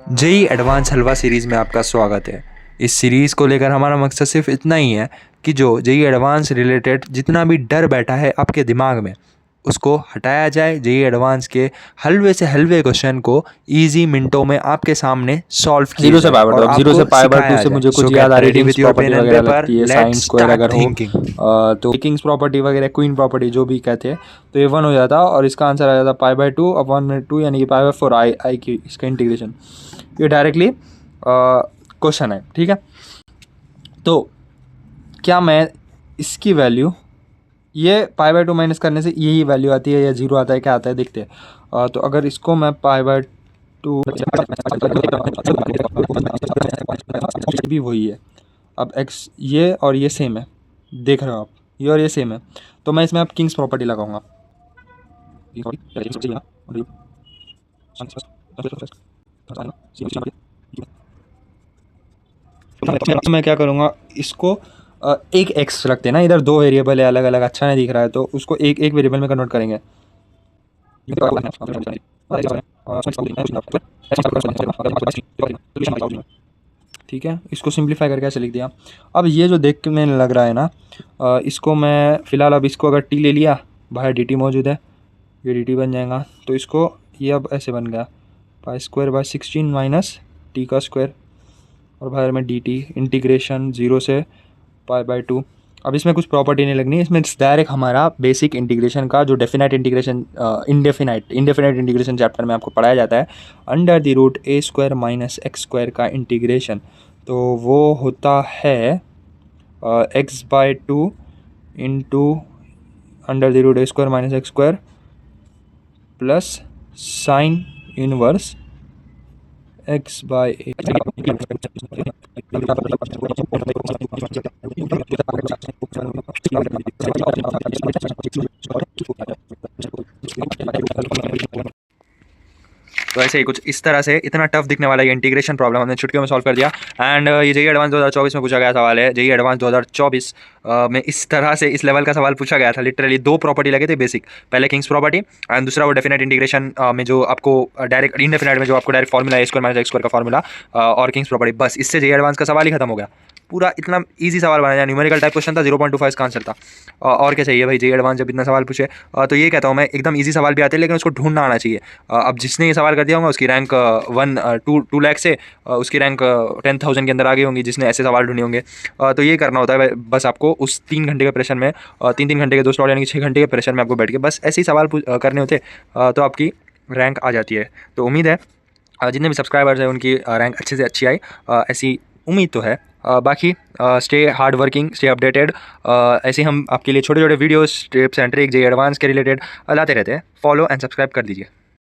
JEE advance हलवा series में आपका स्वागत है। इस सीरीज़ को लेकर हमारा मकसद सिर्फ इतना ही है कि जो जेईई एडवांस रिलेटेड जितना भी डर बैठा है आपके दिमाग में उसको हटाया जाए। जेईई एडवांस के हलवे से हलवे क्वेश्चन को इजी मिनटों में आपके सामने सॉल्व किया जीरो से जाए पावर और टू, जीरो से आपको पावर सिखाया टू से जाए। मुझे कुछ So याद get आ रही ready Kings with your property pen and वगैरह paper. लगती है, Let's साइन स्क्वायर start अगर हो thinking. तो किंग्स प्रॉपर्टी वगैरह, क्वीन प्रॉपर्टी जो भी कहते हैं, तो ये 1 हो जाता और इसका आंसर आ जाता π/2 अपॉन 2 यानी कि π/4 आई की इसका इंटीग्रेशन। ये डायरेक्टली क्वेश्चन है, ठीक है। तो क्या मैं इसकी वैल्यू ये π/2 माइनस करने से यही वैल्यू आती है या जीरो आता है, क्या आता है देखते हैं। तो अगर इसको मैं π/2 भी वही है। अब x ये और ये सेम है, देख रहे हो आप, ये और ये सेम है, तो मैं इसमें अब किंग्स प्रॉपर्टी लगाऊंगा। मैं क्या करूँगा, इसको एक x रखते हैं ना, इधर दो वेरिएबल है अलग अलग, अच्छा नहीं दिख रहा है, तो उसको एक एक वेरिएबल में कन्वर्ट करेंगे। ठीक है, इसको सिंप्लीफाई करके ऐसे लिख दिया। अब ये जो देखने लग रहा है ना, इसको मैं फ़िलहाल अब इसको अगर t ले लिया, बाहर dt मौजूद है, ये dt बन जाएगा, तो इसको ये अब ऐसे बन गया π²/16 माइनस t का स्क्वायर और बाहर में dt इंटीग्रेशन 0 से π/2। अब इसमें कुछ प्रॉपर्टी नहीं लगनी, इसमें डायरेक्ट हमारा बेसिक इंटीग्रेशन का जो definite integration indefinite integration chapter में आपको पढ़ाया जाता है, under the root a² minus x² का इंटीग्रेशन, तो वो होता है x/2 into under the root a² minus x² plus sine inverse x/a। तो ऐसे ही कुछ इस तरह से इतना टफ दिखने वाला ये इंटीग्रेशन प्रॉब्लम हमने छुट्टियों में सॉल्व कर दिया। एंड ये जेईई एडवांस 2024 में पूछा गया सवाल है। जेईई एडवांस 2024 में इस तरह से इस लेवल का सवाल पूछा गया था। लिटरली 2 प्रॉपर्टी लगे थे बेसिक, पहले किंग्स प्रॉपर्टी एंड दूसरा वो डेफिनेट इंटीग्रेशन में जो आपको डायरेक्ट इंडेफिनेट में जो आपको direct formula a² minus x² का फॉर्मूला और किंग्स प्रॉपर्टी, बस इससे जेईई एडवांस का सवाल ही खत्म हो गया। पूरा इतना इजी सवाल बनाया, न्यूमेरिकल टाइप क्वेश्चन था, 0.25 इसका आंसर था। और क्या चाहिए भाई, जेईई एडवांस जब इतना सवाल पूछे तो ये कहता हूँ मैं, एकदम इजी सवाल भी आते हैं लेकिन उसको ढूंढना आना चाहिए। अब जिसने ये सवाल कर दिया होगा उसकी रैंक 2 लाख से उसकी रैंक 10,000 के अंदर आ गई होंगी, जिसने ऐसे सवाल ढूंढे होंगे। तो ये करना होता है बस आपको, उस 3 घंटे के प्रेशर में 3 घंटे के 2 स्लॉट यानी कि 6 घंटे के प्रेशर में आपको बैठ के बस ऐसे ही सवाल करने होते, तो आपकी रैंक आ जाती है। तो उम्मीद है जितने भी सब्सक्राइबर्स हैं उनकी रैंक अच्छे से अच्छी आई, ऐसी उम्मीद तो है। बाकी stay hard working, stay updated. ऐसे हम आपके लिए छोटे छोटे videos, tips and trick JEE advance के रिलेटेड लाते रहते हैं। फॉलो एंड सब्सक्राइब कर दीजिए।